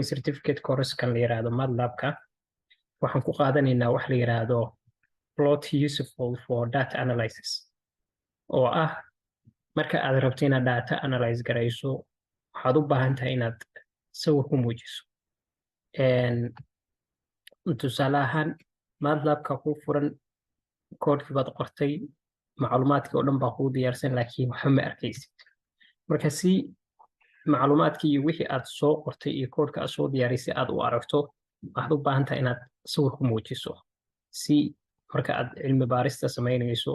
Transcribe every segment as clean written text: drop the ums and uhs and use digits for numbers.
training certificate course kan la yiraahdo MATLAB-ka waxaan ku qaadanaynaa wax la yiraahdo plot useful for data analysis oo ah marka aad rabto inaad data analyze garayso waxaad u baahan tahay inaad sawir ku muujiso tusaale ahaan MATLAB-ka ku furan koodkii baad qortay macluumaadkii oo dhan baa kuu diyaarsan laakiin waxba ma arkaysid marka si macluumaadkii iyo wixii aad soo qortay iyo koodka aad soo diyaarisay aad u aragto waxaad u baahan tahay inaad sawir ku muujiso si marka aad cilmi baarista samaynayso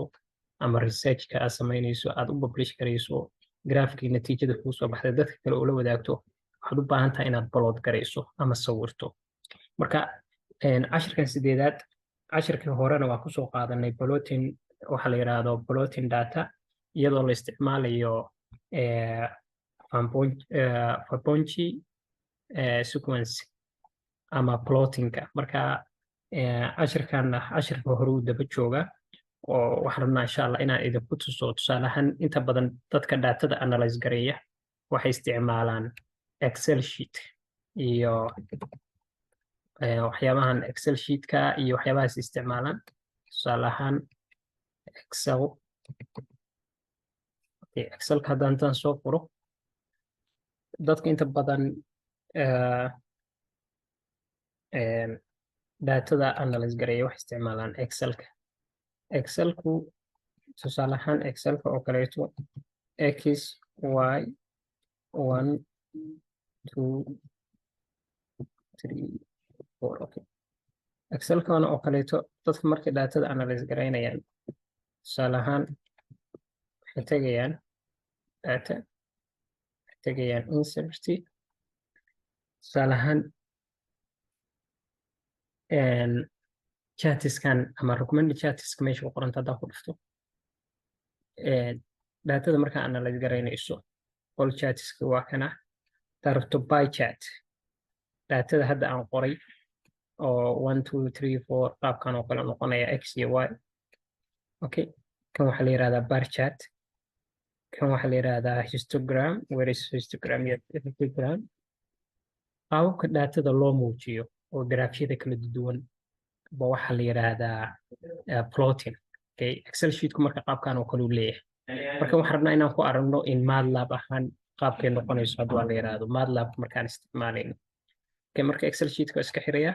ama researchka aad samaynayso aad u publish garayso graafkii natiijada kuu soo baxday dadka kale oo la wadaagto waxaad u baahan tahay inaad balood garayso ama sawirto marka cashirkan sideedaad cashirkii horena waa kusoo qaadanay plotting waxa la yiraahdo plotting data iyadoo la isticmaalayo Fibonacci sequence ama plottingka marka cashirka hore uu daba jooga oo waxaan rabnaa insha Allah inaan idinku tuso tusaale ahaan inta badan dadka datada analyze gareeya waxay isticmaalaan Excel sheet iyo waxyaabahan Excel sheetka iyo waxyaabahaas isticmaalaan tusaale ahaan Excel ka haddaan soo furo dadka inta badan datada analyze gareeya waxay isticmaalaan Excelku tusaale ahaan Excelka oo kaleeto x y 1 2 3 4 okay Excelkana oo kaleeto dadka markay datada analyze gareynayaan tusaale ahaan waxay tagayaan data tagayaan insert tusaale ahaan chatiskan ama recommended chatiska meesha ku qoranta haddaan ku dhufto datada markaa analyze garaynayso all chatiska waa kana tarabto by chat datada hadda aan qoray oo 1 2 3 4 qaabkan oo kale noqonaya x iyo y okay kan waxaa la yiraahdaa bar chat kan waxaa la yiraahdaa histogram where is histogram iyo histogram qaabka datada loo muujiyo oo graafyada kala duwan ba waxaa la yiraahdaa plotting okay Excel sheetku marka qaabkan oo kale u leeyahay marka waxaan rabnaa inaan ku aragno in MATLAB ahaan qaabkay noqonayso hadda waa la yiraahdo MATLAB markaan isticmaalayno okay marka Excel sheetka iska xiraya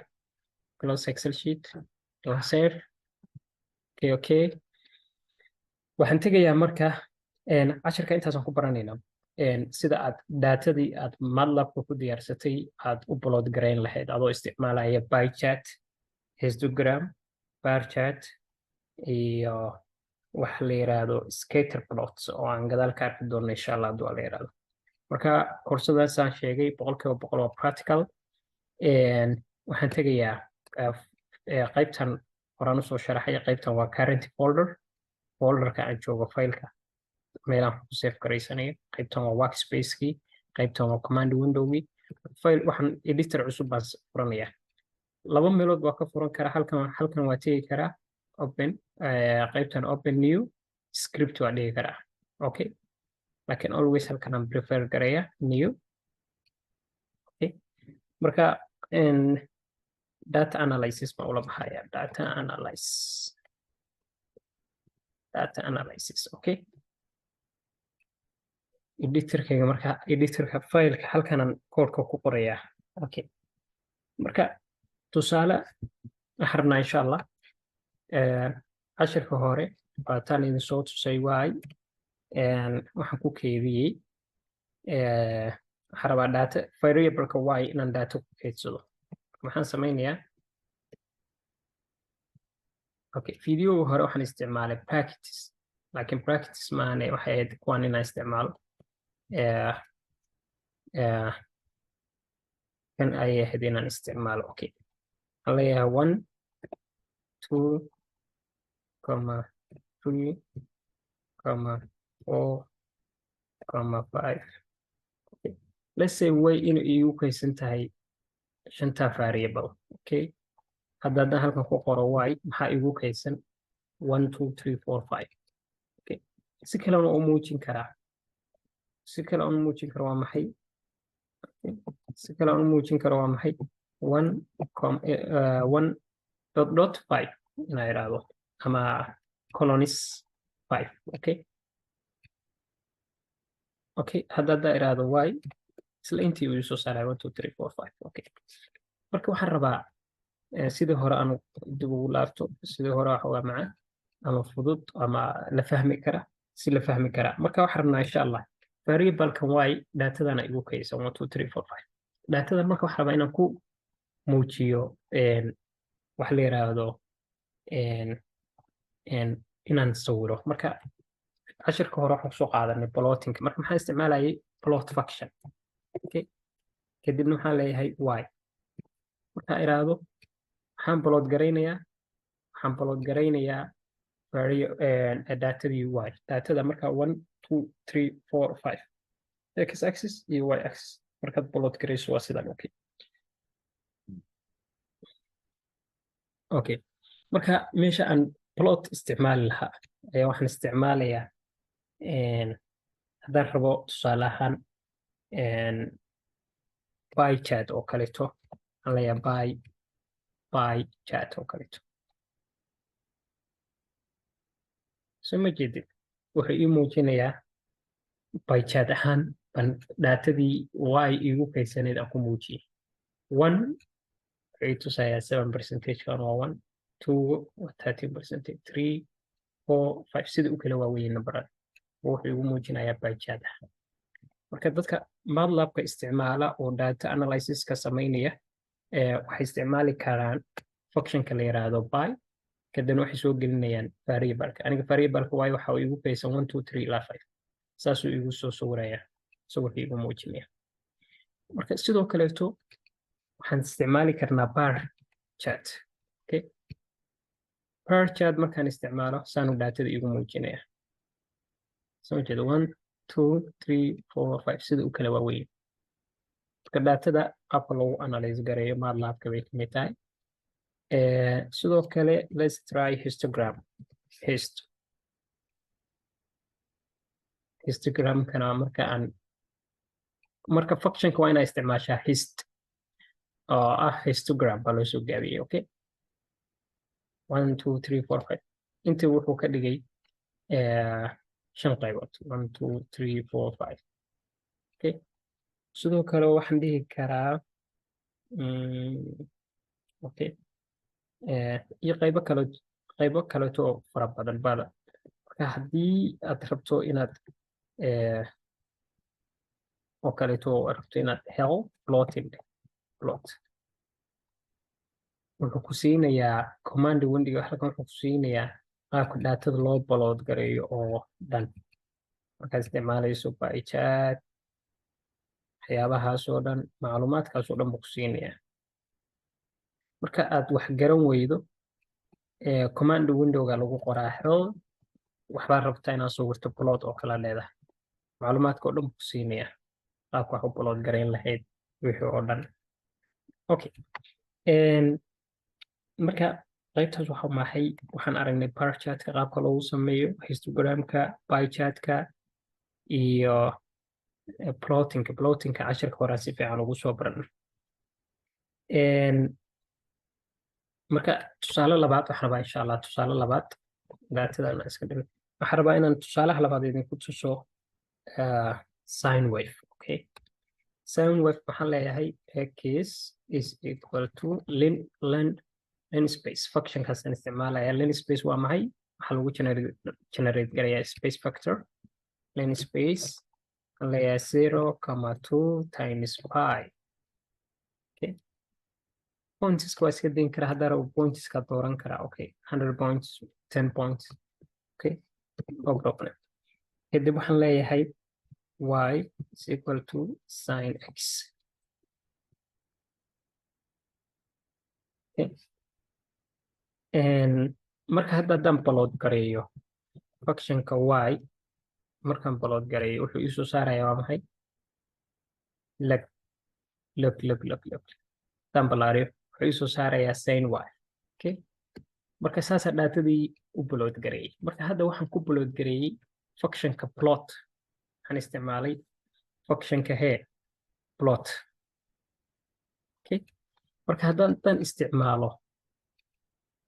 close Excel sheet save okay waxaan tegayaa marka cashirka intaasaan ku baranaynaa sida aad datadii aad MATLAB-ka ku diyaarsatay aad u plot garayn lahayd adoo isticmaalaya by chat histogram bar chat iyo waxa la yiraahdo scatter plots oo aan gadaal ka arki doono insha Allah haduu la yiraahdo marka koorsadaas aan sheegay 100% waa practical waxaan tegayaa qaybtan horaan usoo sharaxay qaybtan waa current folderka aan joogo fileka meelaan ku save garaysanayo qaybtan waa workspace-kii qaybtan waa command window-gii file waxaan editor cusub baan furanayaa laba meelood waa ka furan karaa halkan waa tegi karaa open qaybtan open new script waa dhigi karaa okay laakiin always halkan aan prefer garaya new okay marka data analysis ma ula baxaya data analysis okay editorka fileka halkanan koodka ku qorayaa okay marka tusaale waxaan rabnaa insha Allah cashirka hore baataan idin soo tusay waay waxaan ku keydiyey waxaan rabaa data variable-ka y inaan data ku keydsado waxaan samaynayaa okay video hore waxaan isticmaalay practice laakiin practice maane waxay ahayd kuwaan inaan isticmaalo kan ay ahayd inaan isticmaalo okay waxaan leeyahay 1 2 3 4 5 okay let's say way inuu igu kaysan tahay shanta variable okay haddaan halkan ku qoro y maxaa igu kaysan 1 2 3 4 5 okay si kale oo muujin karaa waa maxay si kale aan u muujin karo waa maxay 1.5 inaa idhaahdo ama colonies 5. okay hadda idhaahdo y isla intii uu soo saaray 1 2 3 4 5. marka waxaan rabaa sidii hore aan dib ugu laabto sidii hore waxa waa macaan ama fudud ama la fahmi kara si la fahmi kara marka waxaan rabnaa insha Allah variable-kan y datadana igu kaysa 1 2 3 4 5 datadan marka waxaan rabaa inaan ku muujiyo wax la yiraahdo inaan sawiro marka casharka hore waxaan soo qaadanay plotting marka maxaan isticmaalayay plot function kadibna waxaan leeyahay y marka iraado waxaan plot gareynayaa datadii y datada marka 1 2 3 4 5 x axis iyo y axis markaad plot gareyso waa sidan. okay marka meesha aan plot isticmaali lahaa ayaa waxaan isticmaalayaa haddaan rabo tusaale ahaan pie chart oo kaleeto waxaan leeyahay pie chart oo kaleeto soo ma jeedid wuxuu ii muujinayaa pie chart ahaan ban datadii y igu kaysanayd aan ku muujiyey 1 wuxuu tusayaa 7% kan waa 1 2 waa 13% 3 4 5 sida u kala waaweyn numberada wuxuu igu muujinayaa pie chart ahaan marka dadka MATLAB-ka isticmaala oo data analysis-ka sameynaya waxay isticmaali karaan function-ka la yiraahdo pie kadibna waxay soo gelinayaan variable-ka aniga variable-ka y waxa uu igu kaysan 1 2 3 ilaa 5 saasuu igu soo sawirayaa sawirka igu muujinaya marka sidoo kaleeto waxaan isticmaali karnaa bar chart. bar chart markaan isticmaalo saanu datada igu muujinaya soo jeedo 1 2 3 4 5 sida u kala waaweyn marka datada qaabka lagu analyze gareeyo MATLAB-ka bay kamid tahay sidoo kale let's try histogram histogram-kana marka function-ka waa inaa isticmaashaa hist oo ah histogram baa loo soo gaabiyey 1 2 3 4 5 intii wuxuu ka dhigay 5 qaybood 1 2 3 4 5 sidoo kale waxaan dhihi karaa iyo qaybo kaleeto oo fara badan bada marka haddii aad rabto inaad oo kaleeto rabto inaad hel plotting plot wuxuu ku siinayaa command window halkan wuxuu ku siinayaa qaabka datada loo plot gareeyo oo dhan markaad isticmaalayso pie chart waxyaabahaas oo dhan macluumaadkaas oo dhan buu ku siinayaa marka aad wax garan weydo command window-ga lagu qoraa hel waxbaa rabtaa inaad sawirto plot oo kala leedahay macluumaadka oo dhan buu ku siinayaa qaabka wax u plot gareyn lahayd wixii oo dhan marka qaybtaas waxa maxay waxaan aragnay bar chart-ka qaabka loogu sameeyo histogram-ka pie chart-ka iyo plotting-ka casharka hore si fiican ugu soo baran marka tusaale labaad waxaan rabaa insha Allah tusaale labaad daatadana iska dhigay waxaan rabaa inaan tusaalaha labaad idinku tuso sine wave. Sine wave waxaan leeyahay x is equal to len space function-kaas aan isticmaalaya len space waa maxay waxaa lagu generate garayaa space factor len space waxaan leeyahay 0.2 times pi points waa iska dayn karaa haddaa rabo points ka dooran karaa 100 points 10 points no problem kadib waxaan leeyahay y is equal to sine x marka haddaan plot gareeyo function-ka y markaan plot gareeyo wuxuu ii soo saarayaa waa maxay look haddaan balaariyo wuxuu ii soo saarayaa sine y marka saasaa daatadii u plot gareeyey marka hadda waxaan ku plot gareeyey function-ka plot waxaan isticmaalay function-ka plot okay marka haddaan isticmaalo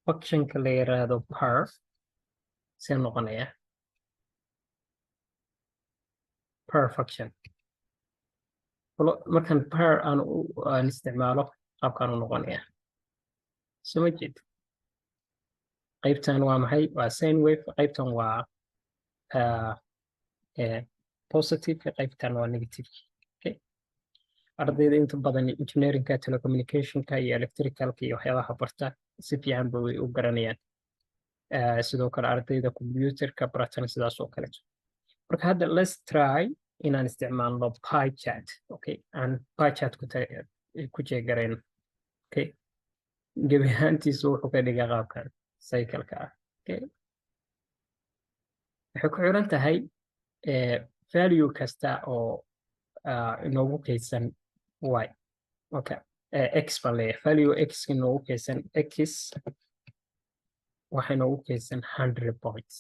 functionka la yiraahdo par see noqonaya per function markaan par aan isticmaalo qaabkaan u noqonaya soo jeed qaybtan waa maxay waa sine wave qaybtan waa positive qaybtan waa negative okay ardayda inta badan engineerinka telecommunicationka iyo electricalka iyo waxyaabaha barta si fiican bay u garanayaan sidoo kale ardayda computerka baratana sidaas oo kale marka hadda let's try inaan isticmaalno pie chart okay aan pie chart ku jeegarayno okay gebi ahaantiisu wuxuu ka dhigaa qaabkan cycle-ka ah okay waxay ku xiran tahay value kasta oo inoogu kaydsan y okay x baan leeyahay value x inoogu kaydsan x waxay inoogu kaydsan 100 points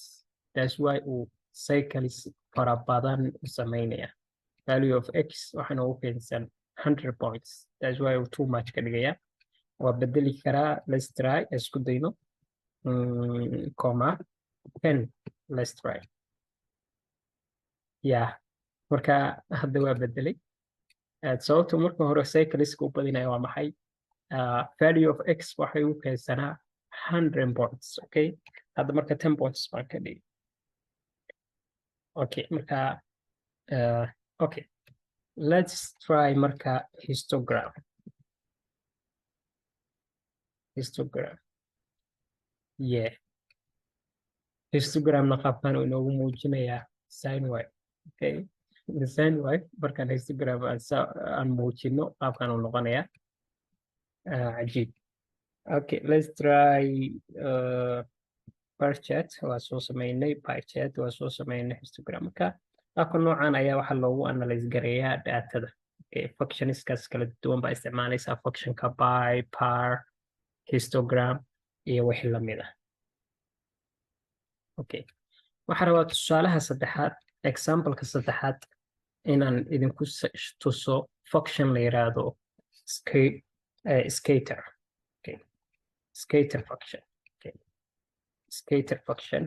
that's why uu cycles fara badan u sameynaya value of x waxay inoogu kaydsan 100 points that's why uu too much ka dhigaya waa bedeli karaa let's try isku dayno comma 10 let's try yeah marka hadda waa bedelay sababta marka hore cycleska u badinaya waa maxay value of x waxay u kaydsanaa 100 points okay hadda marka 10 points baan ka dhigay okay marka okay let's try marka histogram yeah histogramna qaabkan uu inoogu muujinayaa sine wave okay the sine wave markaan histogram aan muujino qaabkan uu noqonayaa cajiib okay let's try bar chart waa soo sameynay pie chart waa soo sameynay histogram marka qaabka noocan ayaa waxaa loogu analyze gareeyaa datada okay functionskaas kala duwan baa isticmaalaysaa functionka by par histogram iyo wixii lamid ah okay waxaan rabaa tusaalaha saddexaad exampleka saddexaad inaan idinku tuso function la yiraahdo skater okay skater function okay skater function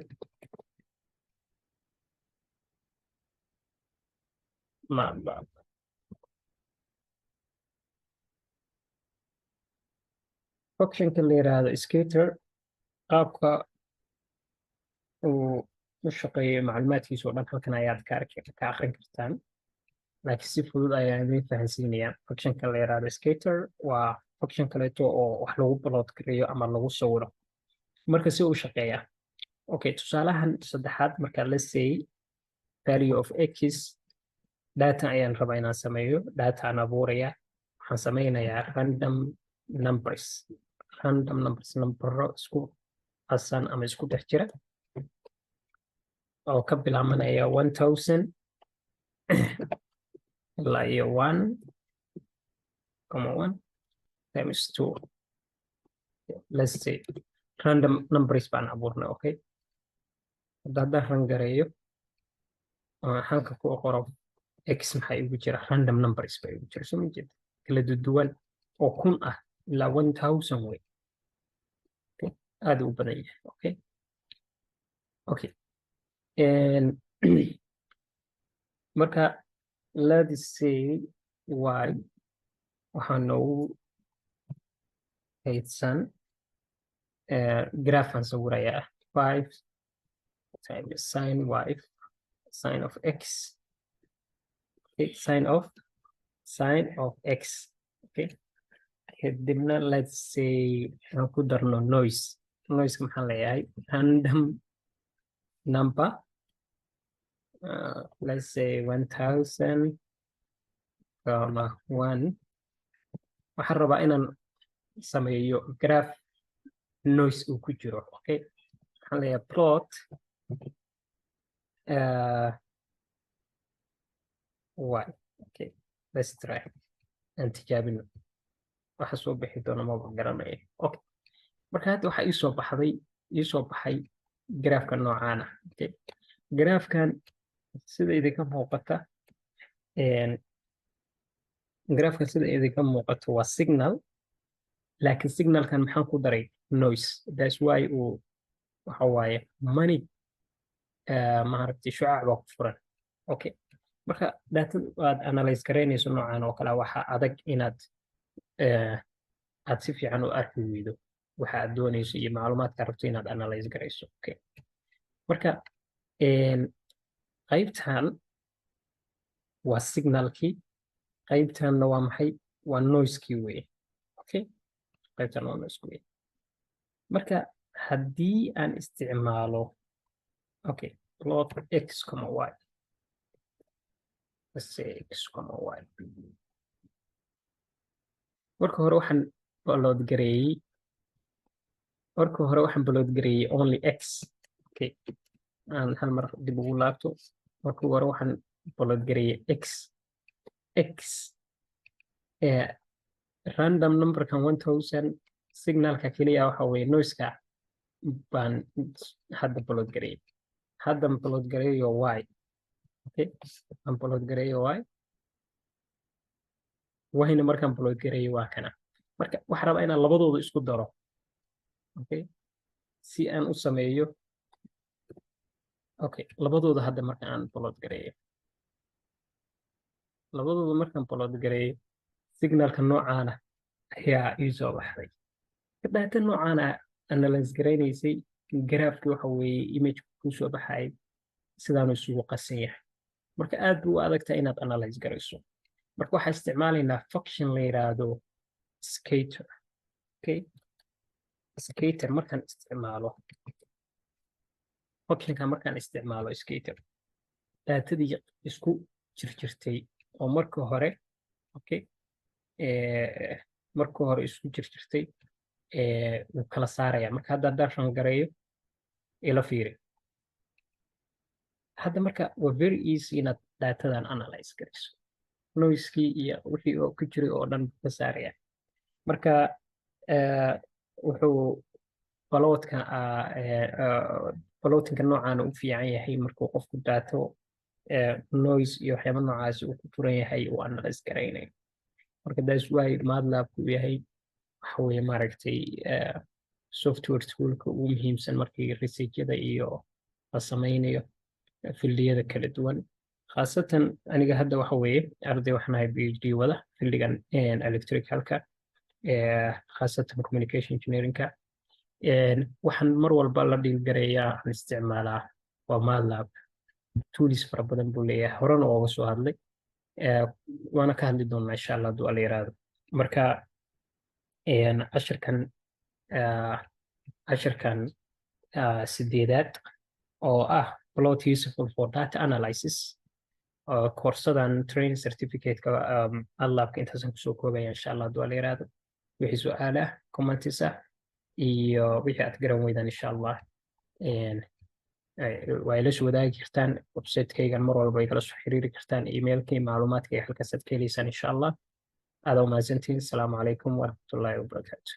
functionka la yiraahdo skater qaabka uu u shaqeeyo macluumaadkiisa oo dhan halkan ayaad ka akhrin kartaan laakiin si fudud ayaan idin fahansiinayaa functionka la yiraahdo skater waa function kaleeto oo wax lagu plot gareeyo ama lagu sawiro marka si uu shaqeeyaa okay tusaalahan saddexaad marka let's say value of x data ayaan rabaa inaan sameeyo data aan abuuraya waxaan sameynayaa random numbers nambaro isku qasan ama isku dhex jira oo ka bilaabanaya 1000 ilaa iyo 1,1 times 2 let's say random numbers baan abuurnay okay haddaan rangareeyo halka ku qoro x maxay ugu jira random numbers bay ugu jira soo jeed kala duwan oo kun ah ilaa 1000 way okay aad u badan yahay okay okay marka let's say y waxaa noogu kaydsan graph aan sawirayaa 5 times sine y sine of x okay sine of x okay kadibna let's say aan ku darno noise maxaan leeyahay random number let's say 1000 comma 1 waxaan rabaa inaan sameeyo graph noise uu ku jiro okay waxaan leeyahay plot y okay let's try aan tijaabino waxa soo bixi doona ma garanayo okay marka hadda waxa ii soo baxay graafka noocaan ah okay graafkan sida idinka muuqata waa signal laakiin signalkan maxaan ku daray noise. That's why uu waxa waaye mani maaragtay shucaac baa ku furan. Okay, marka data aad analyze garaynayso noocan oo kale waxa adag inaad aad si fiican u arki weydo waxa aad doonayso iyo macluumaadka rabto inaad analyze garayso. Okay, marka qaybtan waa signalkii, qaybtanna waa maxay? waa noise-kii weye. Okay, qaybtan waa noise-kii weye. marka haddii aan isticmaalo okay plot x, y, let's say x, y. marka hore waxaan upload gareeyey only x. Okay, aan hal mar dib ugu laabto. marka hore waxaan upload gareeyey x random numberkan 1000 signalka keliya waxa weye noise-ka baan hadda upload gareeyey. hadda upload gareeyo y. Okay, upload gareeyo y. wayna markaan upload gareeyo waa kana. marka waxaan rabaa inaan labadooda isku daro. Okay, si aan u sameeyo. Okay, labadooda hadda marka aan upload gareeyo, labadooda markaan upload gareeyo signalka noocaana ayaa ii soo baxday. data noocaana analyze garaynaysay graafkii waxa weeye image ku soo baxay sidaanu isugu qasan yahay. marka aad buu u adagtahay inaad analyze garayso. marka waxaan isticmaalaynaa function la yiraahdo scatter. Okay, scatter markaan isticmaalo functionka markaan isticmaalo scatter, datadii isku jirtay oo marka hore okay marka hore isku jirtay wuu kala saaraya. marka hadda haddaan run gareeyo ila fiiri, hadda marka waa very easy inaad datadan analyze garayso. noise-kii iyo wixii oo ku jiray oo dhan ka saaraya. marka wuxuu balootinka noocan u fiican yahay markuu qofku daato noise iyo waxyaaba noocaas uu ku furan yahay uu analyze garaynayo. marka that's why MATLAB uu yahay waxa weeye maaragtay software toolka ugu muhiimsan markii research-yada iyo la sameynayo fildiyada kala duwan. khaasatan aniga hadda waxa weeye arday waxaan ahay PhD wada fildigan electricalka, khaasatan communication engineerinka. waxaan mar walba la dhiilgareeyaa aan isticmaalaa waa MATLAB. tools fara badan buu leeyahay, horena ooga soo hadlay waana ka hadli doonaa insha Allah hadduu alla yiraahdo. marka cashirkan sideedaad oo ah plot useful for data analysis, koorsaddan training certificate-ka MATLAB-ka intaasan kusoo koobaya insha Allah hadduu alla yiraahdo. wixii su'aal ah comments ah iyo wixii aad garan weydaan insha Allah waa ila soo wadaagi kartaan. website-kaygan mar walba ay kala soo xiriiri kartaan. emailkii macluumaadka halkaas aad ka helaysaan insha Allah. aad u mahadsantihiin. asalaamu calaykum waraxmatullaahi wabarakaatu.